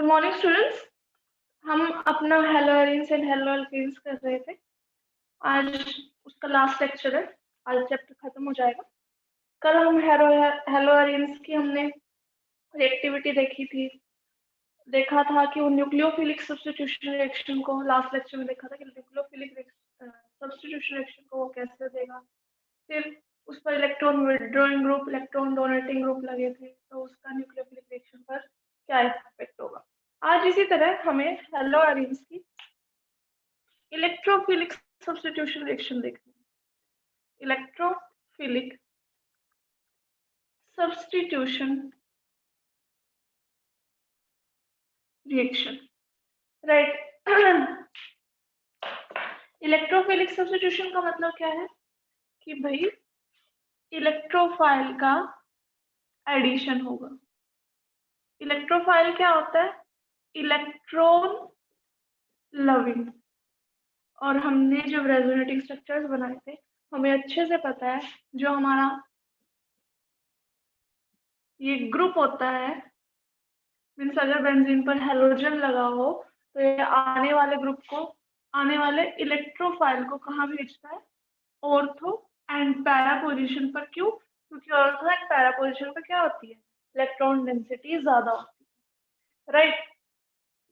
Good morning students. हम अपना haloarenes and haloalkanes कर रहे थे। आज उसका लास्ट लेक्चर है। आज चैप्टर खत्म हो जाएगा। कल हम हेलो एरिन्स की हमने रिएक्टिविटी देखी थी। देखा था कि वो न्यूक्लियोफिलिक सब्स्टिट्यूशन रिएक्शन को लास्ट लेक्चर में देखा था कि न्यूक्लियोफिलिक सब्स्टिट्यूशन रिएक्शन को वो कैसे देगा। फिर उस पर electron withdrawing group, electron donating group लगे थे, तो उसका न्यूक्लियोफिलिक रिएक्शन पर क्या इफेक्ट होगा। आज इसी तरह हमें हेलो एरिन्स की इलेक्ट्रोफिलिक सब्स्टिट्यूशन रिएक्शन देखनी है। Electrophilic substitution reaction, right. Electrophilic substitution का मतलब क्या है कि भाई इलेक्ट्रोफाइल का एडिशन होगा। इलेक्ट्रोफाइल क्या होता है? Electron loving. और हमने जब रेजोनेटिंग स्ट्रक्चर्स बनाए थे, हमें अच्छे से पता है जो हमारा ये ग्रुप होता है, मीन्स अगर बेंजीन पर हेलोजन लगा हो तो ये आने वाले ग्रुप को, आने वाले इलेक्ट्रोफाइल को कहाँ भेजता है? ऑर्थो एंड पैरा पोजीशन पर। क्यों? क्योंकि ऑर्थो एंड पैरा पोजीशन पर क्या होती है? इलेक्ट्रॉन डेंसिटी ज्यादा होती है, राइट।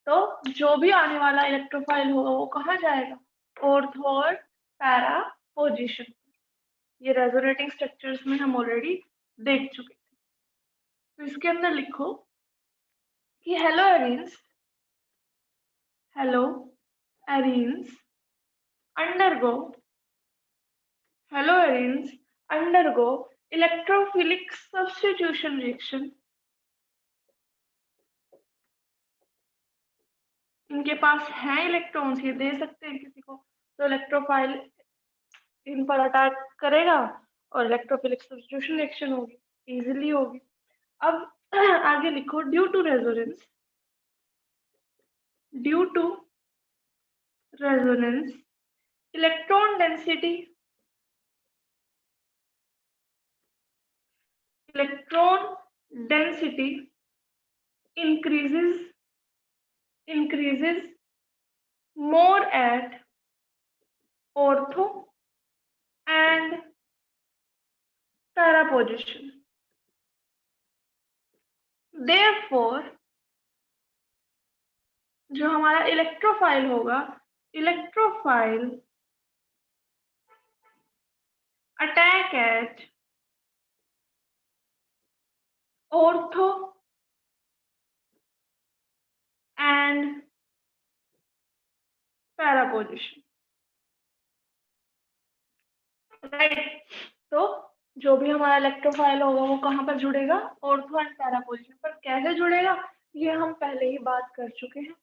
तो जो भी आने वाला इलेक्ट्रोफाइल होगा वो कहाँ जाएगा? ऑर्थो और पैरा पोजीशन पर। ये रेजोनेटिंग स्ट्रक्चर्स में हम ऑलरेडी देख चुके थे। तो इसके अंदर लिखो कि hello arenes undergo electrophilic substitution reaction। इनके पास है इलेक्ट्रॉन्स, ये दे सकते हैं किसी को, तो इलेक्ट्रोफाइल इन पर अटैक करेगा और इलेक्ट्रोफिलिक सब्स्टिट्यूशन रिएक्शन होगी, इजीली होगी। अब आगे लिखो due to resonance electron density increases more at ortho and para position. Therefore, जो हमारा इलेक्ट्रोफाइल होगा, electrophile attack eight ortho and para position, right. तो जो भी हमारा इलेक्ट्रोफाइल होगा वो कहाँ पर जुड़ेगा? ऑर्थो एंड पैरा पोजीशन पर। कैसे जुड़ेगा ये हम पहले ही बात कर चुके हैं।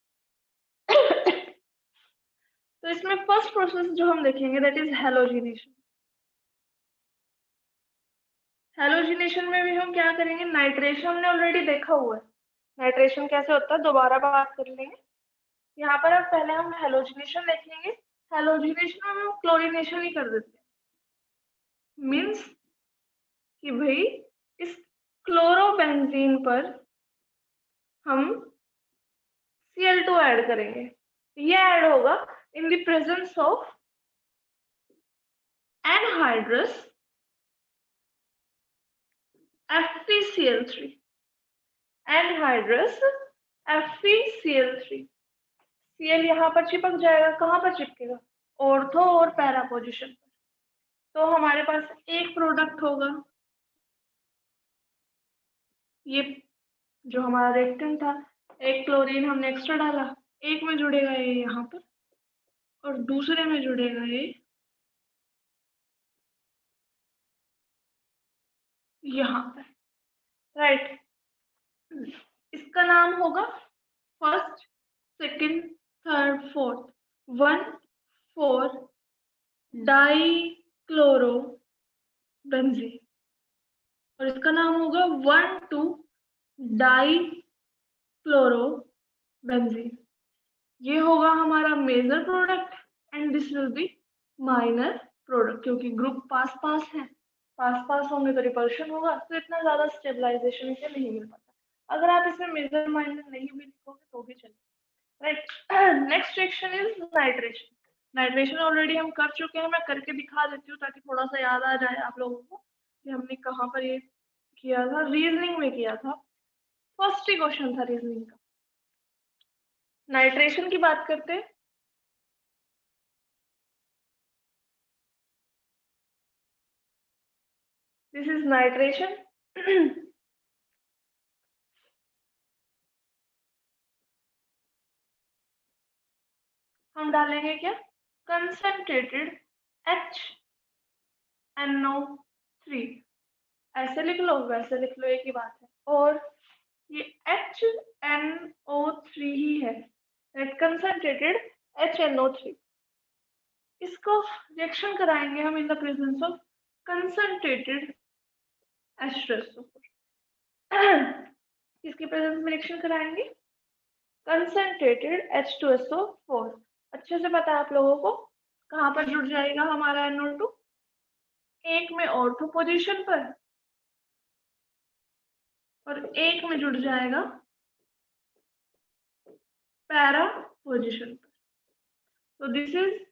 तो इसमें फर्स्ट प्रोसेस जो हम देखेंगे दैट इज हैलोजिनेशन। हैलोजिनेशन में भी हम क्या करेंगे? नाइट्रेशन हमने ऑलरेडी देखा हुआ है। नाइट्रेशन कैसे होता है दोबारा बात कर लेंगे। यहाँ पर अब पहले हम हैलोजिनेशन देखेंगे। हैलोजिनेशन में हम क्लोरीनेशन ही कर देते हैं। मीन्स कि भाई इस क्लोरोबेंजीन पर हम Cl2 ऐड करेंगे। ये ऐड होगा इन the presence of anhydrous FeCl3। Anhydrous FeCl3। Cl यहाँ पर चिपक जाएगा। कहाँ पर चिपकेगा? ऑर्थो और पैरा पोजीशन पर। तो हमारे पास एक प्रोडक्ट होगा, ये जो हमारा रिएक्टेंट था, एक क्लोरीन हमने एक्स्ट्रा डाला, एक में जुड़ेगा ये यहाँ पर और दूसरे में जुड़ेगा ये यहाँ पर, राइट। इसका नाम होगा first, second, third, fourth, 1,4 dichlorobenzene. और इसका नाम होगा 1,2 डाइक्लोरोबेंजीन। ये होगा हमारा major product and this will be minor product. क्योंकि ग्रुप पास पास है, पास पास होंगे तो रिपल्शन होगा, तो इतना ज्यादा स्टेबलाइजेशन इसे नहीं मिल पाता। अगर आप इसे मेजर माइंड में नहीं भी लिखोगे तो भी चलेगा, right. Next reaction is nitration. Nitration already हम कर चुके हैं, मैं करके दिखा देती हूँ ताकि थोड़ा सा याद आ जाए आप लोगों को कि हमने कहाँ पर ये किया था। रीजनिंग में किया था, फर्स्ट ही क्वेश्चन था रीजनिंग का। नाइट्रेशन की बात करते हैं। This is nitration. हम डालेंगे क्या, कंसंट्रेटेड HNO3। ऐसे लिख लो वैसे लिख लो, एक ही बात है। और ये HNO3 ही है, कंसंट्रेटेड HNO3। इसको रिएक्शन कराएंगे हम इन the presence of concentrated H2SO4। किसके प्रेजेंस में रिएक्शन कराएंगे, कंसंट्रेटेड H2SO4। अच्छे से पता है आप लोगों को कहाँ पर जुड़ जाएगा हमारा NO2, एक में ऑर्थो पोजीशन पर और एक में जुड़ जाएगा पैरा पोजीशन पर। तो दिस इज,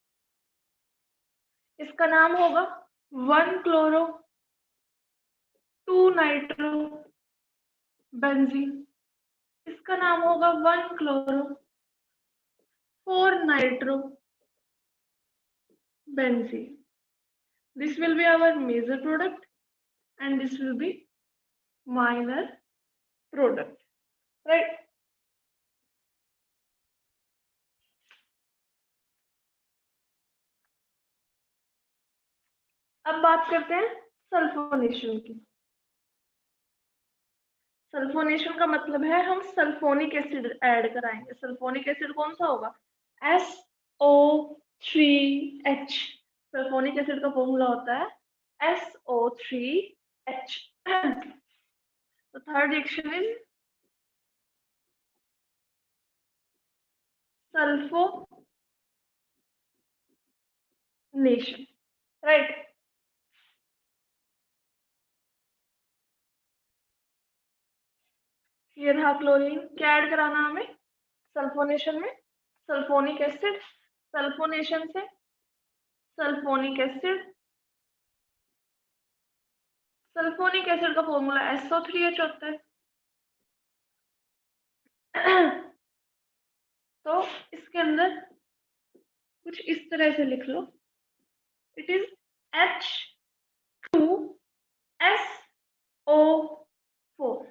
इसका नाम होगा 1 क्लोरो 2 नाइट्रो बेंजीन। इसका नाम होगा 1 chloro 4 nitro benzene. This will be our major product and this will be minor product, right? अब बात करते हैं सल्फोनेशन की। सल्फोनेशन का मतलब है हम सल्फोनिक एसिड ऐड कराएंगे। सल्फोनिक एसिड कौन सा होगा, SO3H। सल्फोनिक एसिड का फॉर्मूला होता है SO3H। तो third reaction is sulphonation, right. ये रहा क्लोरीन। क्या ऐड कराना हमें सल्फोनेशन में, सल्फोनिक एसिड। सल्फोनेशन से सल्फोनिक एसिड, सल्फोनिक एसिड का फॉर्मूला SO3H होता है। तो इसके अंदर कुछ इस तरह से लिख लो, इट इज H2SO4।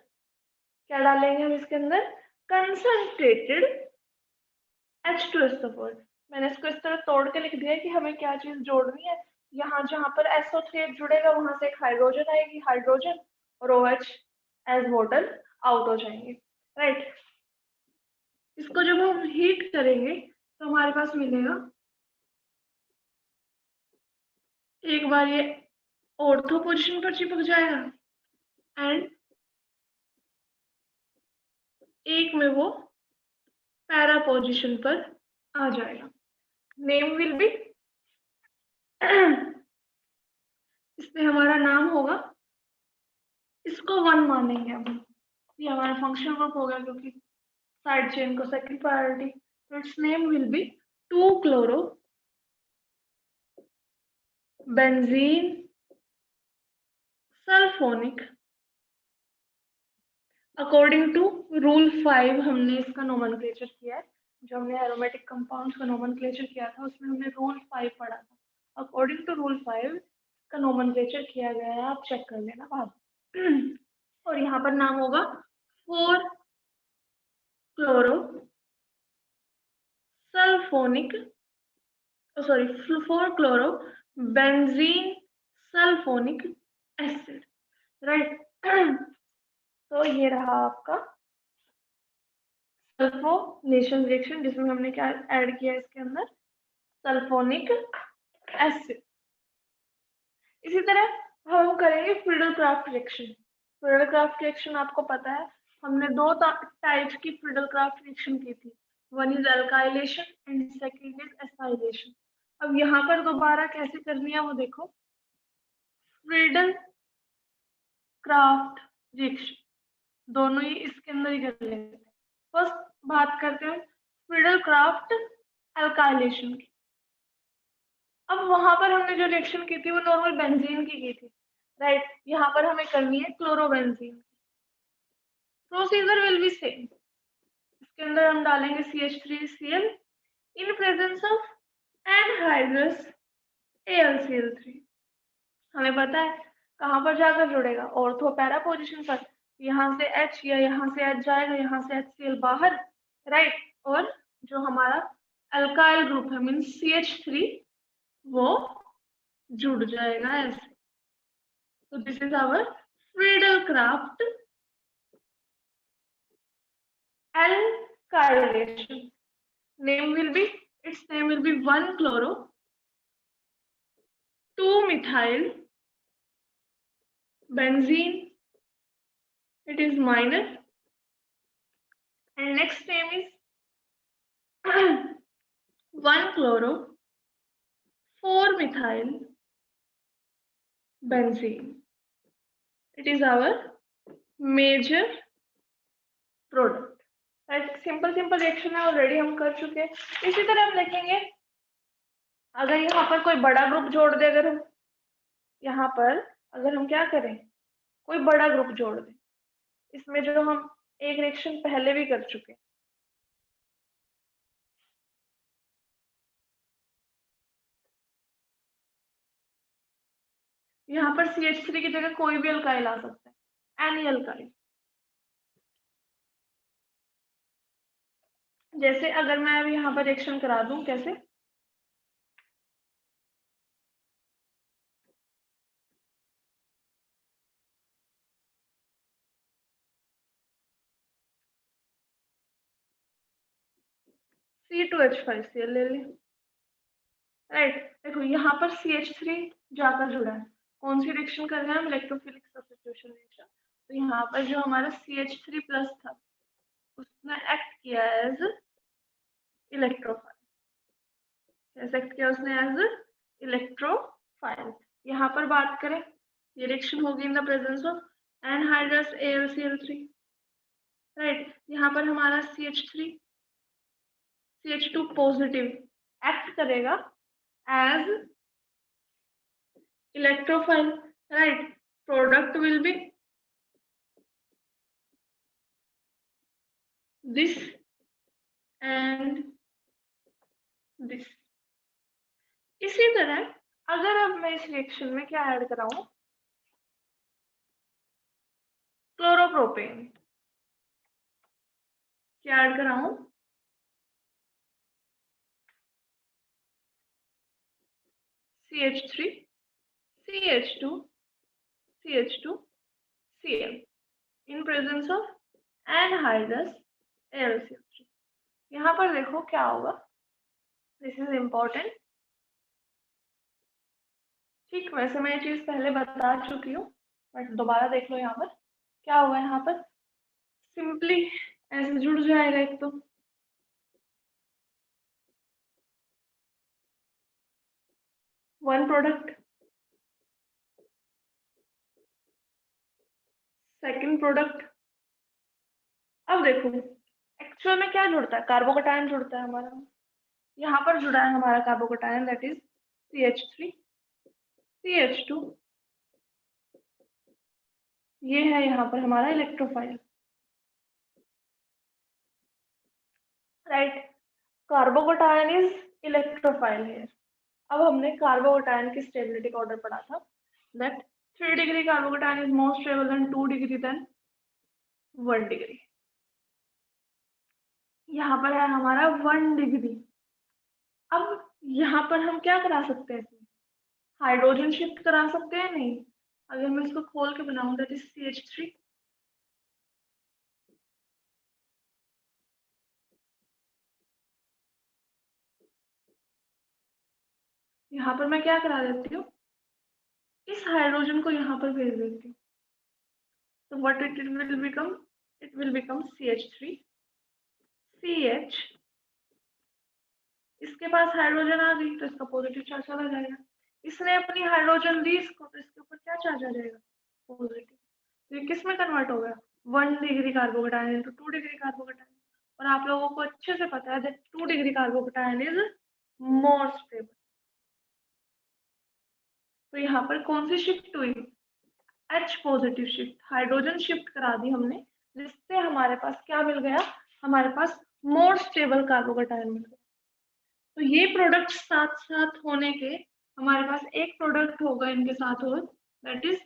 क्या डालेंगे हम इसके अंदर, कंसंट्रेटेड H2SO4। मैंने इसको इस तरह तोड़ के लिख दिया कि हमें क्या चीज जोड़नी है। यहाँ जहाँ पर SO3H जुड़ेगा वहां से एक हाइड्रोजन आएगी, हाइड्रोजन और OH एज वाटर आउट हो जाएंगे, राइट। इसको जब हम हीट करेंगे तो हमारे पास मिलेगा, एक बार ये ऑर्थो पोजीशन पर चिपक जाएगा एंड एक में वो पैरा पोजीशन पर आ जाएगा। नेम विल बी, इसमें हमारा नाम होगा, इसको 1 मानेंगे अब। ये हमारा फंक्शनल ग्रुप होगा क्योंकि साइड चेन को सेकंड प्रायोरिटी। तो its name will be 2 chloro benzene sulphonic. According to rule 5 हमने इसका नोमेनक्लेचर किया है। जो हमने एरोमेटिक कंपाउंड्स का नोमेनक्लेचर किया था उसमें हमने रूल 5 पढ़ा था। अकॉर्डिंग टू रूल 5 का नोमेनक्लेचर किया गया है, आप चेक कर लेना बाद। और यहाँ पर नाम होगा 4 chloro sulphonic, sorry 4 chloro benzene sulphonic acid, right. तो ये रहा आपका सल्फोनेशन रिएक्शन जिसमें हमने क्या ऐड किया इसके अंदर, सल्फोनिक एसिड। इसी तरह हम करेंगे फ्रीडल-क्राफ्ट रिएक्शन। फ्रीडल-क्राफ्ट रिएक्शन आपको पता है, हमने दो टाइप्स की फ्रीडल-क्राफ्ट रिएक्शन की थी। One is alkylation and second is acylation. अब यहाँ पर दोबारा कैसे करनी है वो देखो, फ्रीडल-क्राफ्ट रिएक्शन। दोनों ही इसके अंदर ही कर लेंगे। फर्स्ट बात करते हैं फ्रीडल-क्राफ्ट एल्काइलेशन की। अब वहां पर हमने जो रिएक्शन की थी वो नॉर्मल बेंजीन की थी, राइट? यहाँ पर हमें करनी है chlorobenzene. Procedure will be same. इसके अंदर हम डालेंगे CH3Cl in presence of anhydrous AlCl3। हमें पता है कहाँ पर जाकर जुड़ेगा, ऑर्थो पैरा पोजीशन पर। यहाँ से H या यहाँ से H जाएगा, यहाँ से HCl बाहर, राइट? और जो हमारा अल्काइल ग्रुप है मीन्स CH3 वो जुड़ जाएगा ऐसे। तो this is our Friedel Craft alkylation. Its name will be 1-chloro 2-methyl benzene. It is minor, and next name is 1-chloro 4-methyl benzene. It is our major product. Simple reaction है, already हम कर चुके हैं। इसी तरह हम लिखेंगे, अगर यहाँ पर कोई बड़ा ग्रुप जोड़ दे, अगर हम यहाँ पर अगर हम क्या करें, कोई बड़ा ग्रुप जोड़ दें, इसमें जो हम एक रिएक्शन पहले भी कर चुके हैं। यहाँ पर CH3 की जगह कोई भी अल्काइल आ सकता है, एनी अल्काइल। जैसे अगर मैं अब यहाँ पर रिएक्शन करा दूं, कैसे? C2H5Cl ले लें, राइट? देखो यहाँ पर CH3 जाकर जुड़ा है, कौन सी रिएक्शन कर रहे हैं हम? Electrophilic substitution reaction. तो यहाँ पर जो हमारा CH3 प्लस था उसने एक्ट किया एज इलेक्ट्रोफाइल। कैसे एक्ट किया उसने? As electrophile. यहाँ पर बात करें, ये रिएक्शन होगी in the presence of anhydrous AlCl3, right? यहाँ पर हमारा CH2 पॉजिटिव एक्ट करेगा as electrophile, right? Product will be this and this. इसी तरह अगर अब मैं इस रिएक्शन में क्या ऐड कराऊं? क्लोरोप्रोपेन। क्या add कराऊं? CH3 CH2 CH2 Cl in presence of anhydrous AlCl3। यहाँ पर देखो क्या होगा, दिस इज इम्पोर्टेंट। ठीक, वैसे मैं ये चीज पहले बता चुकी हूँ, बट दोबारा देख लो। यहाँ पर क्या होगा? यहाँ पर सिंपली ऐसे जुड़ जाएगा एक तो वन प्रोडक्ट, सेकंड प्रोडक्ट। अब देखो एक्चुअल में क्या जुड़ता है? कार्बोकटायन जुड़ता है हमारा। यहाँ पर जुड़ा है हमारा carbocation, that is CH3 CH2। ये है यहाँ पर हमारा electrophile, right? Carbocation is electrophile है। अब हमने कार्बोकटायन की स्टेबिलिटी का ऑर्डर पढ़ा था, that 3 degree carbocation is more stable than 2 degree than 1 degree. यहाँ पर है हमारा 1 डिग्री। अब यहाँ पर हम क्या करा सकते हैं? हाइड्रोजन शिफ्ट करा सकते हैं? नहीं। अगर मैं इसको खोल के बनाऊं, दैट इज CH3, यहाँ पर मैं क्या करा देती हूँ? इस हाइड्रोजन को यहाँ पर भेज देती हूँ। तो what it will become? It will become CH3 CH। इसके पास हाइड्रोजन आ गई तो इसका पॉजिटिव चार्ज चला जाएगा। इसने अपनी हाइड्रोजन दी इसको, तो इसके ऊपर क्या चार्ज आ जाएगा? पॉजिटिव। तो ये किस में कन्वर्ट हो गया? 1 degree carbocation into 2 degree carbocation. और आप लोगों को अच्छे से पता है that 2 degree carbocation is more stable. तो यहाँ पर कौन सी शिफ्ट हुई? H positive shift, hydrogen shift करा दी हमने, जिससे हमारे पास क्या मिल गया? हमारे पास मोर स्टेबल कार्बोकेटायन मिल गया। तो ये प्रोडक्ट साथ साथ होने के हमारे पास एक प्रोडक्ट होगा इनके साथ और, दैट इज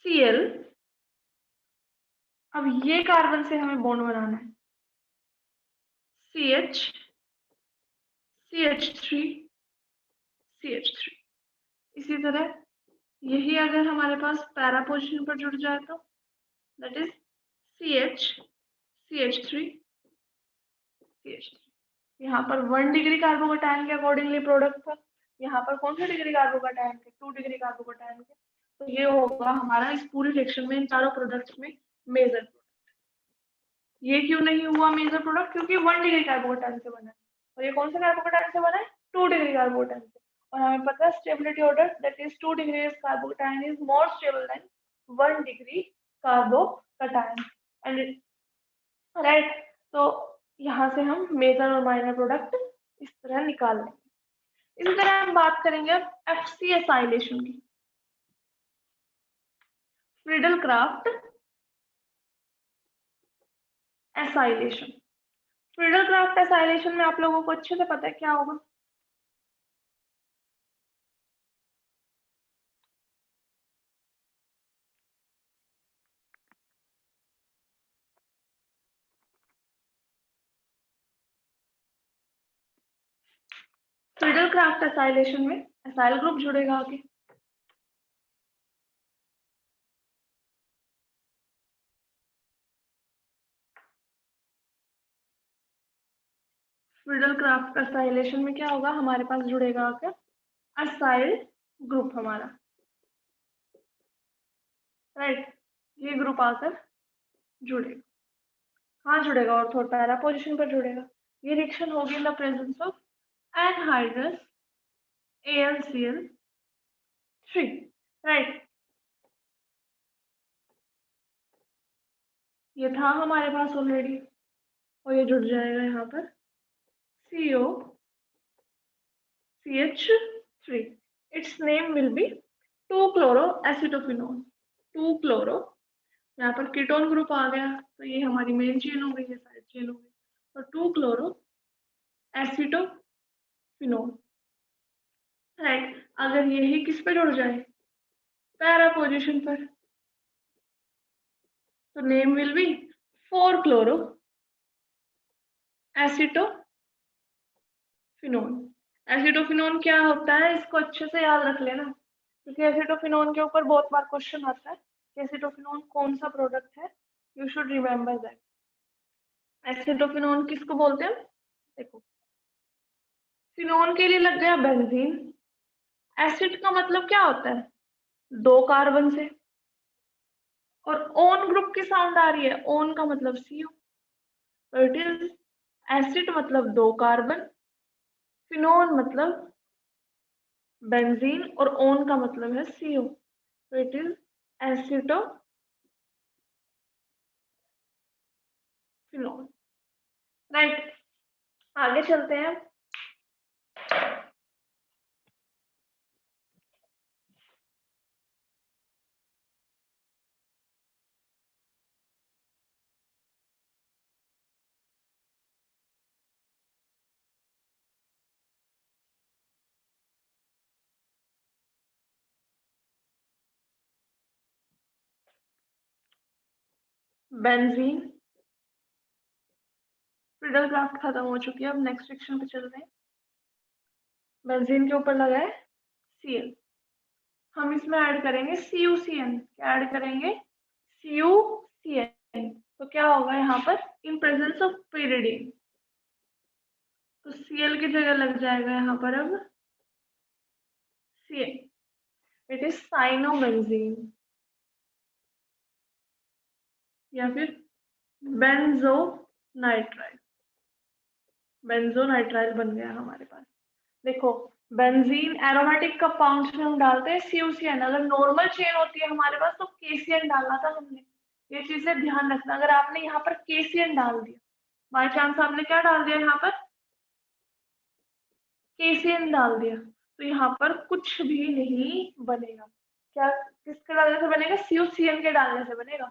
Cl। अब ये कार्बन से हमें बॉन्ड बनाना है, CH, CH3, CH3। इसी तरह यही अगर हमारे पास पैरा पोजिशन पर जुड़ जाए तो that is CH, CH3, CH3। यहाँ पर 1 डिग्री कार्बोकेटायन के अकॉर्डिंगली प्रोडक्ट था, यहाँ पर कौन सा डिग्री कार्बोकेटायन के? 2 डिग्री कार्बोकेटायन के। तो ये होगा हमारा इस पूरी रिएक्शन में इन चारों प्रोडक्ट्स में मेजर प्रोडक्ट। ये क्यों नहीं हुआ मेजर प्रोडक्ट? क्योंकि 1 डिग्री कार्बोकेटायन से बना है, और ये कौन सा कार्बोकेटायन से बना है? 2 डिग्री कार्बोकेटायन से। और हमें पता है stability order that is 2 degree carbocation is more stable then 1 degree carbocation and right. तो यहाँ से हम मेजर और माइनर प्रोडक्ट इस तरह निकाल लेंगे। इसी तरह हम बात करेंगे अब FC एसाइलेशन की। Friedel Crafts acylation. Friedel Crafts acylation में आप लोगों को अच्छे से पता है क्या होगा? फ्रीडल क्राफ्ट एसाइलेशन में एसाइल ग्रुप जुड़ेगा आगे। फ्रीडल क्राफ्ट एसाइलेशन में क्या होगा? हमारे पास जुड़ेगा आगे एसाइल ग्रुप हमारा, राइट। ये ग्रुप आकर जुड़ेगा, कहाँ जुड़ेगा? और थोड़ा पैरा पोजिशन पर जुड़ेगा। ये रिएक्शन होगी in the presence of anhydrous AlCl3, right. ये था हमारे पास ऑलरेडी, और ये जुड़ जाएगा यहाँ पर COCH3। It's name will B 2-chloroacetophenone। 2-chloro, यहाँ पर कीटोन ग्रुप आ गया, तो ये हमारी मेन चेन हो गई, ये साइड चेन हो गई। तो 2-chloroacetophenone, राइट। अगर यही किस पे जुड़ जाए? पैरा पोजिशन पर, तो name will B 4-chloroacetophenone। Acetophenone क्या होता है? इसको अच्छे से याद रख लेना, क्योंकि एसिटोफिनोन के ऊपर बहुत बार क्वेश्चन आता है कि एसिटोफिनोन कौन सा प्रोडक्ट है। You should remember that. Acetophenone किसको बोलते हैं? देखो, फिनोन के लिए लग गया बेंजीन। एसिड का मतलब क्या होता है? 2 कार्बन से, और ओन ग्रुप की साउंड आ रही है, ओन का मतलब CO। तो इट इज एसिड मतलब 2 कार्बन, फिनोन मतलब बेंजीन, और ओन का मतलब है CO। तो इट इज एसिटोफिनोन, राइट। आगे चलते हैं। बेंजीन फ्रीडल क्राफ्ट खत्म हो चुकी है, अब नेक्स्ट सेक्शन पे चल रहे हैं। बेंजीन के ऊपर लगा है Cl, हम इसमें ऐड करेंगे CuCN। क्या ऐड करेंगे? CuCN। तो क्या होगा यहाँ पर? इन प्रेजेंस ऑफ pyridine, तो Cl की जगह लग जाएगा यहाँ पर अब Cn। इट इज साइनोबेंजीन, या फिर बेंजोनाइट्राइल। बेंजोनाइट्राइल बन गया हमारे पास। देखो, बेंजीन एरोमेटिक कंपाउंड्स में हम डालते हैं CuCN। अगर नॉर्मल चेन होती है हमारे पास तो KCN डालना था हमने। ये चीजें ध्यान रखना। अगर आपने यहाँ पर KCN डाल दिया, बाई चांस आपने क्या डाल दिया, यहाँ पर KCN डाल दिया, तो यहाँ पर कुछ भी नहीं बनेगा। क्या किसके डालने से बनेगा? CuCN के डालने से बनेगा,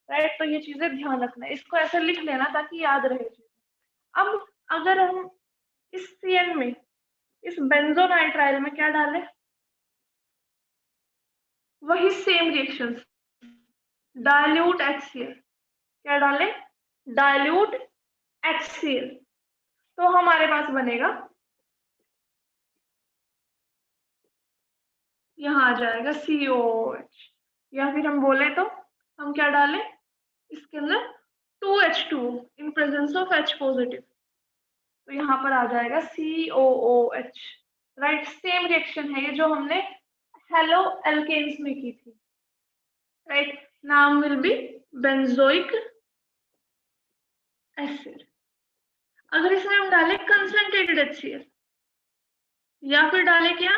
राइट। तो ये चीजें ध्यान रखना, इसको ऐसे लिख लेना ताकि याद रहे चीजें। अब अगर हम इस CN में, इस बेंजोनाइट्राइल में क्या डालें? वही सेम रिएक्शन, डाइल्यूट HCl। क्या डालें? Dilute HCl। तो हमारे पास बनेगा, यहाँ आ जाएगा COOH। या फिर हम बोले तो हम क्या डालें इसके अंदर? 2H2 in presence of H positive. तो यहाँ पर आ जाएगा COOH, राइट। सेम रिएक्शन है ये जो हमने हेलो एल्केन्स में की थी, राइट। नाम विल बी बेंजोइक एसिड। अगर इसमें हम डालें कंसंट्रेटेड HCl, या फिर डालें क्या?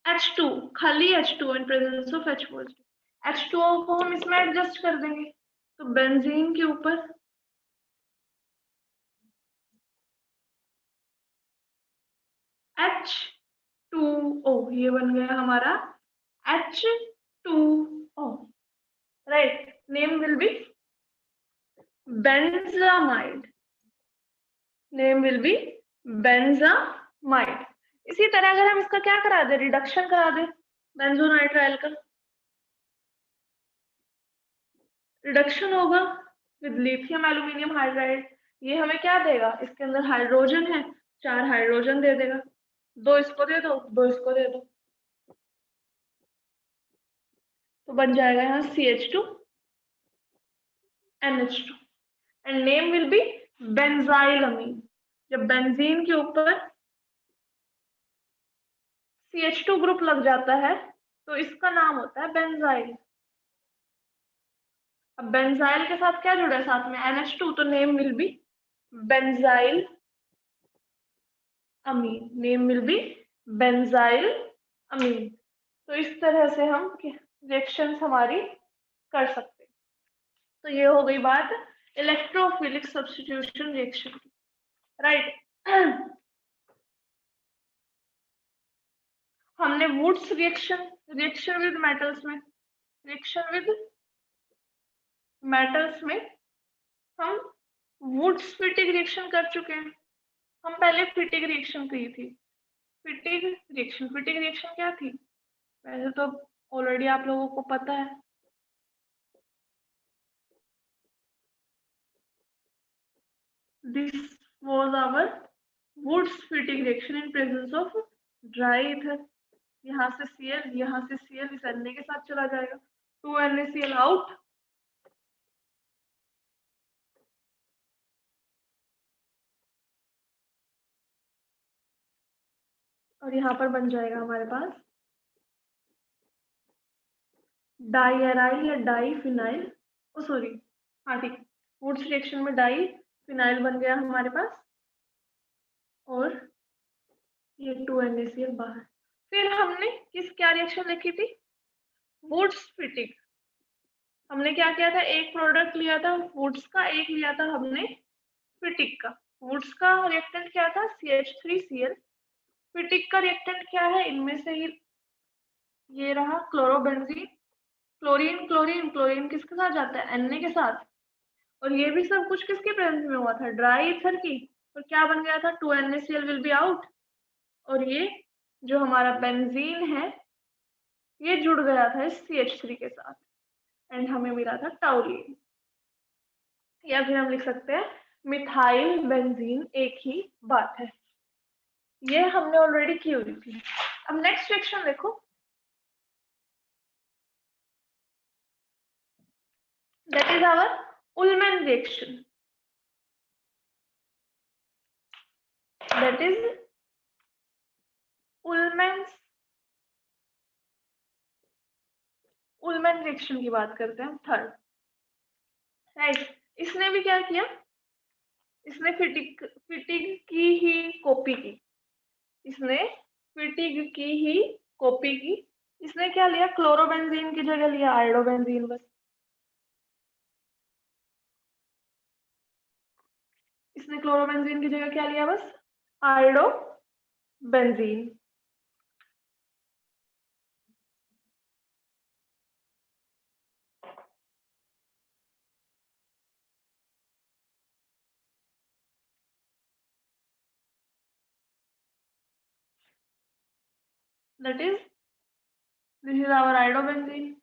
H2, खाली H2 in presence of H positive. H2O को हम इसमें एडजस्ट कर देंगे, तो बेंजीन के ऊपर H2O, ये बन गया हमारा H2O, right. Name will B benzamide. Name will B benzamide. इसी तरह अगर हम इसका क्या करा दे, रिडक्शन करा दे बेंजोनाइट्राइल का, रिडक्शन होगा विद लिथियम एल्यूमिनियम हाइड्राइड। ये हमें क्या देगा? इसके अंदर हाइड्रोजन है, 4 हाइड्रोजन दे देगा। 2 इसको दे दो, 2 इसको दे दो, तो बन जाएगा यहाँ CH2 NH2 and name will be benzylamine. जब बेंजीन के ऊपर CH2 ग्रुप लग जाता है तो इसका नाम होता है बेंजाइल। अब बेंजाइल के साथ क्या जुड़ा है? साथ में NH2, तो name will be benzyl amine. Name will be benzyl amine. तो इस तरह से हम रिएक्शंस हमारी कर सकते हैं। तो ये हो गई बात इलेक्ट्रोफिलिक सब्स्टिट्यूशन रिएक्शन की, राइट। हमने Wurtz reaction, reaction with metals में, रिएक्शन विद मेटल्स में हम वुड्स फिटिंग रिएक्शन कर चुके हैं। हम पहले फिटिंग रिएक्शन की थी। फिटिंग रिएक्शन, फिटिंग रिएक्शन क्या थी? वैसे तो ऑलरेडी आप लोगों को पता है। This was our Wurtz Fittig reaction in presence of dry ether. यहाँ से Cl, यहाँ से Cl इस Na के साथ चला जाएगा, 2NaCl आउट, और यहाँ पर बन जाएगा हमारे पास डाईएराइल या डाई फिनाइल, ओ सॉरी, हाँ ठीक, वुड्स रिएक्शन में डाई फिनाइल बन गया हमारे पास, और ये 2NaCl बाहर। फिर हमने क्या रिएक्शन लिखी थी? Wurtz Fittig. हमने क्या किया था? एक प्रोडक्ट लिया था वुड्स का, एक लिया था हमने फिटिक का। वुड्स का रिएक्टेंट क्या था? CH3Cl। फिटिक का रिएक्टेंट क्या है? इनमें से ही ये रहा क्लोरोबेंजीन। क्लोरीन क्लोरीन क्लोरीन किसके साथ जाता है? Na के साथ। और ये भी सब कुछ किसके प्रेजेंस में हुआ था? ड्राई ईथर की। और क्या बन गया था? 2NaCl विल बी आउट, और ये जो हमारा बेंजीन है ये जुड़ गया था इस CH3 के साथ, एंड हमें मिला था टाउलिन। या फिर हम लिख सकते हैं मिथाइल बेंजीन, एक ही बात है। ये हमने ऑलरेडी की हुई थी। अब नेक्स्ट रिएक्शन देखो, that is our Ullmann reaction. That is Ullmann reaction की बात करते हैं थर्ड, राइट। इसने भी क्या किया? इसने फिटिक की ही कॉपी की। इसने फिटिग की ही कॉपी की। इसने क्या लिया, क्लोरोबेंजीन की जगह लिया आयोडोबेंजीन बस। इसने क्लोरोबेंजीन की जगह क्या लिया, बस iodobenzene. That is, this is our iodobenzene,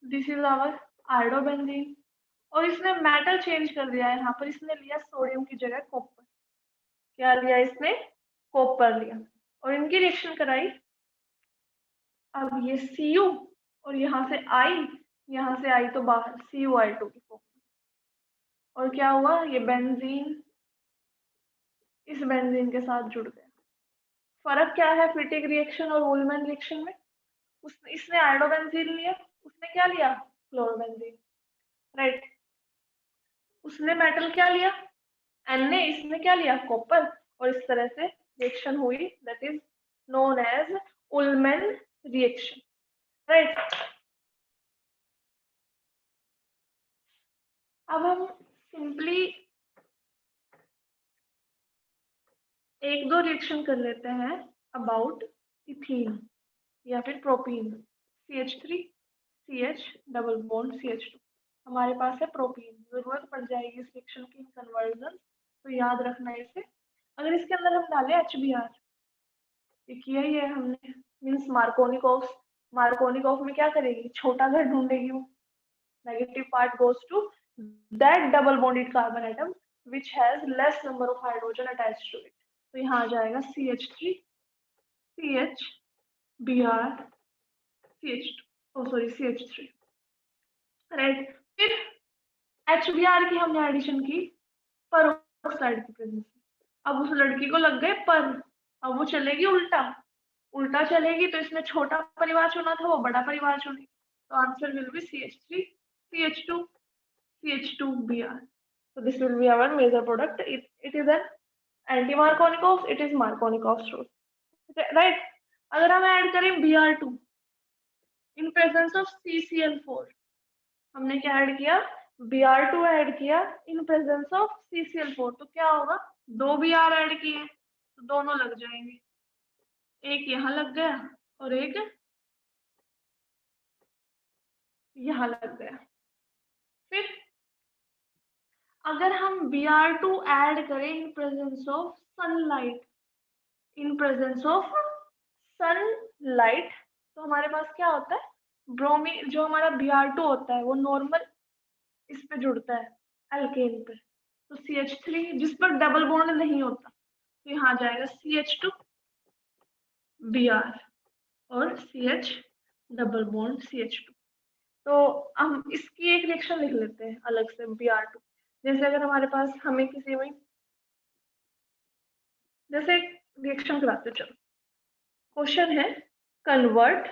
this is our iodobenzene। और इसने मेटल चेंज कर दिया है, यहाँ पर इसने लिया सोडियम की जगह कॉपर। क्या लिया इसने, कॉपर लिया, और इनकी रिएक्शन कराई। अब ये Cu और यहाँ से I, यहाँ से I तो बाहर, CuI2 की फॉर्म। और क्या हुआ, ये बेंजीन इस बेंजीन के साथ जुड़ गया। फर्क क्या है फिटिक रिएक्शन और वुलमैन रिएक्शन में, इसने आयोडोबेंजीन लिया, उसने क्या लिया, क्लोरोबेंजीन, राइट। उसने मेटल क्या लिया, Na, इसने क्या लिया, कॉपर, और इस तरह से रिएक्शन हुई, that is known as Ullmann reaction, right. अब हम सिंपली एक दो रिएक्शन कर लेते हैं अबाउट इथीन या फिर propene, CH3 CH double bond CH2। हमारे पास है प्रोपीन, जरूरत पड़ जाएगी इस रिएक्शन की कन्वर्जन, तो याद रखना इसे। अगर इसके अंदर हम डालें HBr, ये किया ही है हमने, मीन्स मार्कोनिकॉफ में क्या करेगी, छोटा घर ढूंढेगी वो। Negative part goes to that double bonded carbon atom which has less number of hydrogen attached to it. तो यहाँ आ जाएगा CH3 CH Br CH2, sorry CH3, right. फिर HBr की हमने एडिशन की पेरोक्साइड की प्रेजेंस में। अब उस लड़की को लग गए पर, अब वो चलेगी उल्टा, उल्टा चलेगी तो इसने छोटा परिवार चुना था, वो बड़ा परिवार चुनेगी। तो answer will be CH3 CH2 CH2Br। So this will be our major product. It is an anti-Markovnikov. It is Markovnikov source, right? अगर हम ऐड करें Br2 in presence of CCl4, हमने क्या ऐड किया, Br2 ऐड किया इन presence of CCl4, तो क्या होगा, दो Br ऐड किए तो दोनों लग जाएंगे, एक यहाँ लग गया और एक यहाँ लग गया। फिर अगर हम Br2 ऐड करें इन presence of sunlight, in presence of sunlight, तो हमारे पास क्या होता है, ब्रोमीन, जो हमारा Br2 होता है वो नॉर्मल इस पे जुड़ता है एल्केन पे, तो CH3 जिस पर डबल बॉन्ड नहीं होता, तो यहाँ जाएगा CH2 Br और CH डबल बॉन्ड CH2। तो हम इसकी एक रिएक्शन लिख लेते हैं अलग से Br2। जैसे अगर हमारे पास, हमें किसी में जैसे रिएक्शन कराते हैं, चलो क्वेश्चन है, convert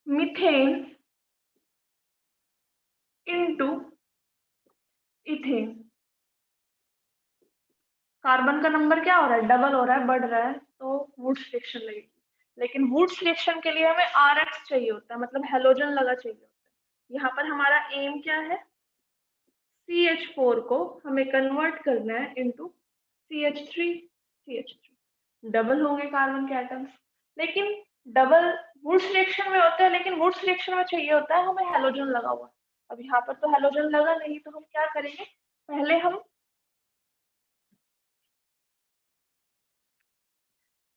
methane into ethane. Carbon का नंबर क्या हो रहा है, डबल हो रहा है, बढ़ रहा है, तो वुड्स रिएक्शन लगेगी। लेकिन वुड्स रिएक्शन के लिए हमें RX चाहिए होता है, मतलब हेलोजन लगा चाहिए होता है। यहाँ पर हमारा एम क्या है, CH4 को हमें कन्वर्ट करना है इनटू CH3 CH3। डबल होंगे कार्बन के एटम्स, लेकिन डबल वुड्स रिएक्शन में होता है, लेकिन वुड्स रिएक्शन में चाहिए होता है हमें हेलोजन लगा हुआ। अब यहाँ पर तो हेलोजन लगा नहीं, तो हम क्या करेंगे,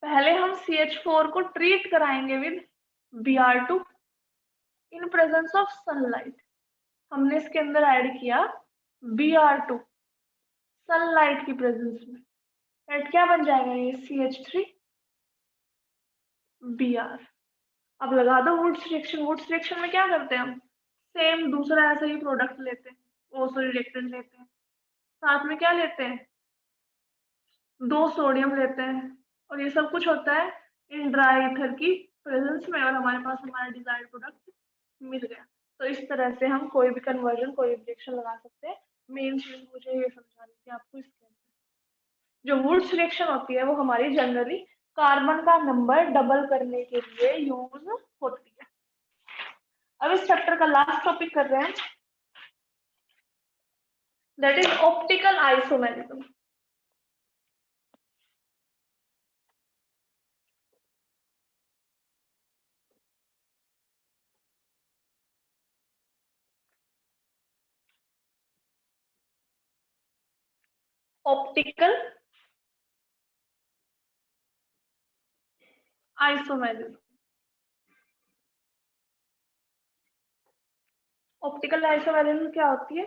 पहले हम CH4 को ट्रीट कराएंगे with Br2 in presence of sunlight. हमने इसके अंदर ऐड किया Br2 सनलाइट की प्रेजेंस में, एट क्या बन जाएगा ये CH3 Br। अब लगा दो वुड्स रिएक्शन। वुड्स रिएक्शन में क्या करते हैं हम, सेम दूसरा ऐसा ही प्रोडक्ट लेते हैं, ओ सॉरी रिएक्टेंट लेते हैं, साथ में क्या लेते हैं, दो सोडियम लेते हैं, और ये सब कुछ होता है इन ड्राई ईथर की प्रेजेंस में, और हमारे पास हमारा डिजायर्ड प्रोडक्ट मिल गया। तो इस तरह से हम कोई भी कन्वर्जन, कोई भी रिएक्शन लगा सकते हैं। मेन चीज मुझे ये समझानी थी आपको इसके अंदर। जो वुड्स रिएक्शन होती है वो हमारी जनरली कार्बन का नंबर डबल करने के लिए यूज होती है। अब इस चैप्टर का लास्ट टॉपिक कर रहे हैं, that is optical isomerism. Optical isomerism. Optical isomerism क्या होती है?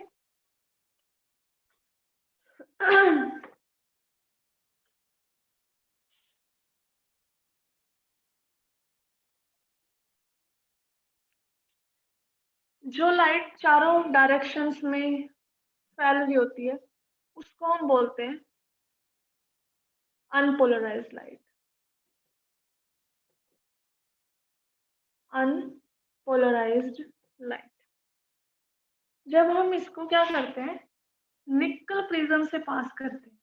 जो लाइट चारों डायरेक्शंस में फैल रही होती है उसको हम बोलते हैं अनपोलराइज्ड लाइट। Unpolarised light. जब हम इसको क्या करते हैं, निकल प्रिज्म से पास करते हैं,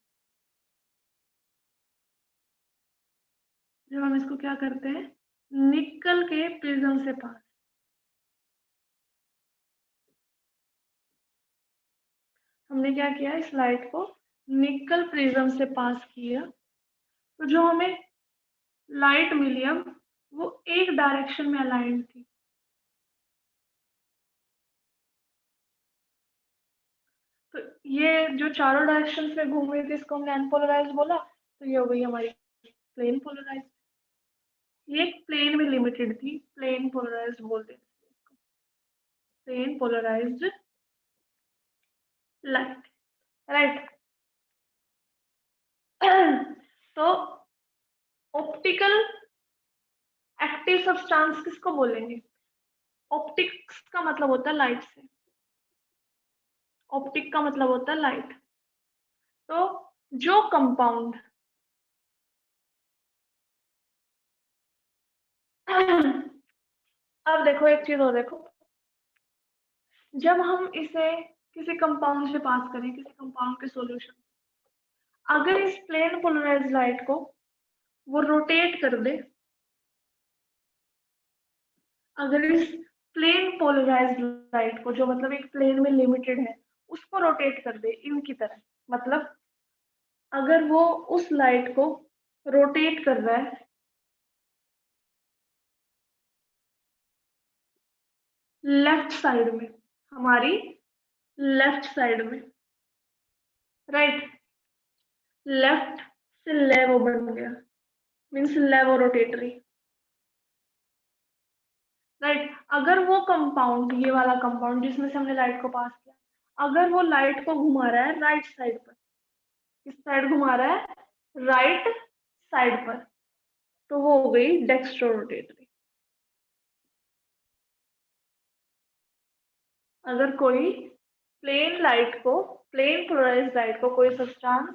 जब हम इसको क्या करते हैं, निकल के प्रिज्म से पास, हमने क्या किया, इस लाइट को निकल प्रिज्म से पास किया, तो जो हमें लाइट मिली अब वो एक डायरेक्शन में अलाइन थी। तो ये जो चारों डायरेक्शन में घूम रही थी इसको हमने अनपोलराइज्ड बोला, तो ये हो गई हमारी प्लेन पोलराइज्ड। ये एक प्लेन में लिमिटेड थी, प्लेन पोलराइज्ड बोलते हैं, प्लेन पोलराइज्ड लाइट, राइट। तो ऑप्टिकल एक्टिव सब्सटेंस किसको बोलेंगे? ऑप्टिक्स का मतलब होता है लाइट से, ऑप्टिक का मतलब होता है लाइट। तो जो कंपाउंड अब देखो एक चीज और देखो, जब हम इसे किसी कंपाउंड से पास करें, किसी कंपाउंड के सॉल्यूशन, अगर इस प्लेन पोलराइज्ड लाइट को वो रोटेट कर दे, अगर इस प्लेन पोलराइज्ड लाइट को, जो मतलब एक प्लेन में लिमिटेड है, उसको रोटेट कर दे इनकी तरह, मतलब अगर वो उस लाइट को रोटेट कर रहा है लेफ्ट साइड में, हमारी लेफ्ट साइड में, राइट, लेफ्ट से लेवो बन गया, मीन्स लेवो रोटेटरी, राइट। अगर वो कंपाउंड, ये वाला कंपाउंड जिसमें से हमने लाइट को पास किया, अगर वो लाइट को घुमा रहा है राइट साइड पर, किस साइड घुमा रहा है, राइट साइड पर, तो वो हो गई डेक्स्ट्रो रोटेटरी। अगर कोई प्लेन लाइट को, प्लेन पोलराइज्ड लाइट को कोई सब्सटेंस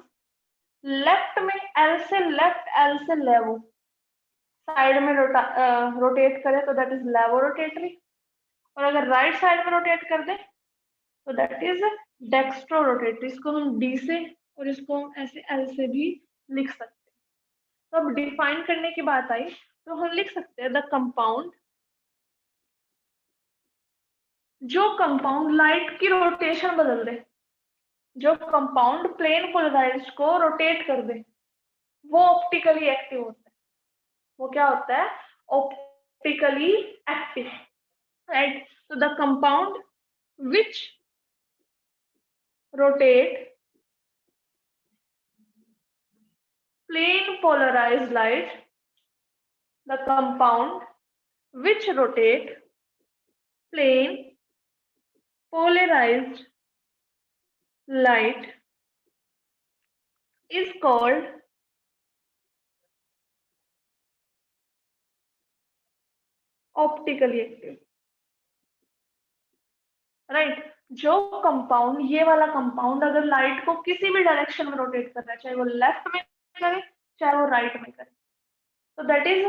लेफ्ट में एल से लेफ्ट, एल से लेवो साइड में रोटेट करे तो दैट इज लेवो रोटेटरी, और अगर राइट साइड में रोटेट कर दे तो दैट इज डेक्स्ट्रो रोटेटरी। इसको हम डी से और इसको हम ऐसे एल से भी लिख सकते हैं। तो अब डिफाइन करने की बात आई तो हम लिख सकते हैं द कंपाउंड, जो कंपाउंड लाइट की रोटेशन बदल दे, जो कंपाउंड प्लेन पोलराइज्ड को रोटेट कर दे, वो ऑप्टिकली एक्टिव होता है। वो क्या होता है? Optically active, right. तो the compound which rotate plane polarized light, the compound which rotate plane polarized light is called optically active, right. जो कंपाउंड, ये वाला कंपाउंड अगर लाइट को किसी भी डायरेक्शन में रोटेट कर रहा है, चाहे वो लेफ्ट में करे चाहे वो राइट में करे, तो that is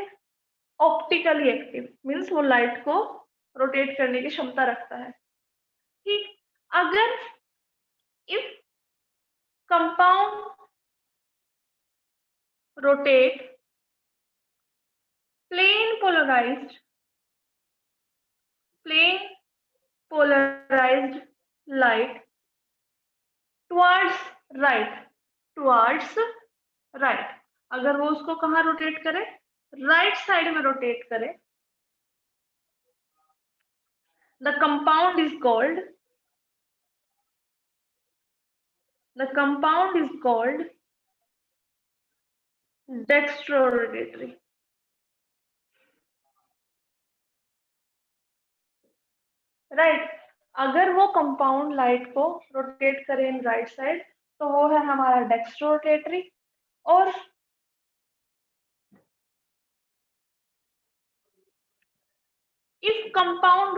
optically active, means वो लाइट को रोटेट करने की क्षमता रखता है, ठीक। अगर if compound rotate plane polarized light towards right। अगर वो उसको कहाँ रोटेट करे, राइट साइड में रोटेट करे, the compound is called dextrorotatory। Right अगर वो कंपाउंड लाइट को रोटेट करे इन राइट साइड तो वो है हमारा डेक्स्ट्रोरोटेटरी। और if compound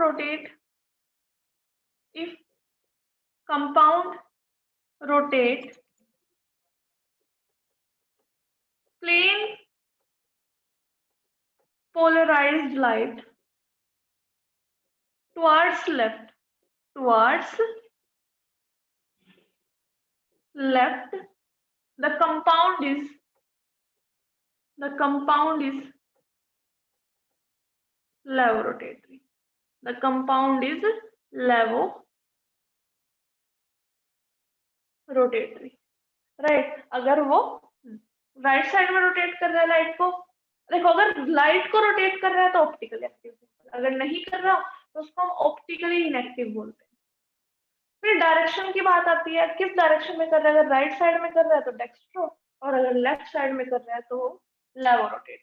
rotate plane polarized light towards left the compound is levorotatory। the compound is levorotatory। Right अगर वो राइट साइड में रोटेट कर रहा है लाइट को, देखो अगर लाइट को रोटेट कर रहा है तो ऑप्टिकली एक्टिव, अगर नहीं कर रहा तो उसको हम ऑप्टिकली इनएक्टिव बोलते हैं। फिर डायरेक्शन की बात आती है, किस डायरेक्शन में कर रहा है, अगर राइट साइड में कर रहा है तो डेक्स्ट्रो, और अगर लेफ्ट साइड में कर रहा है तो लेवोरोटेट।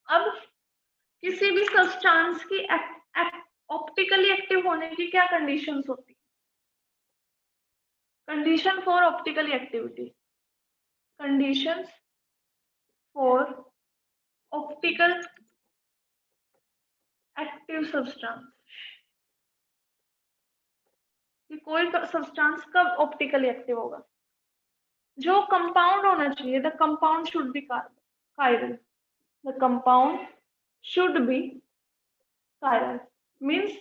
अब किसी भी सब्सटेंस की ऑप्टिकली एक्टिव होने की क्या कंडीशंस होती है? Condition for optically activity, conditions for optical active substance, कि कोई सब्सटेंस कब ऑप्टिकली एक्टिव होगा? जो कंपाउंड होना चाहिए, the compound should be chiral, the compound should be chiral, means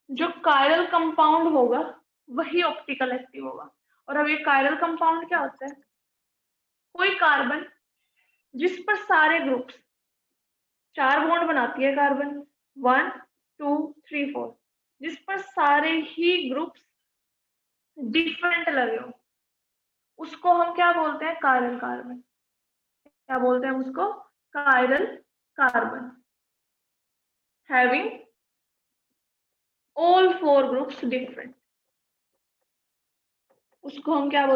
जो कायरल कंपाउंड होगा वही ऑप्टिकल एक्टिव होगा। और अब ये कायरल कंपाउंड क्या होता है? कोई कार्बन जिस पर सारे ग्रुप्स 4 बॉन्ड बनाती है कार्बन 1 2 3 4, जिस पर सारे ही ग्रुप्स डिफरेंट लगे हो, उसको हम क्या बोलते हैं? Chiral carbon. क्या बोलते हैं उसको? Chiral carbon having all 4 groups different, उसको हम क्या बोलते हैं?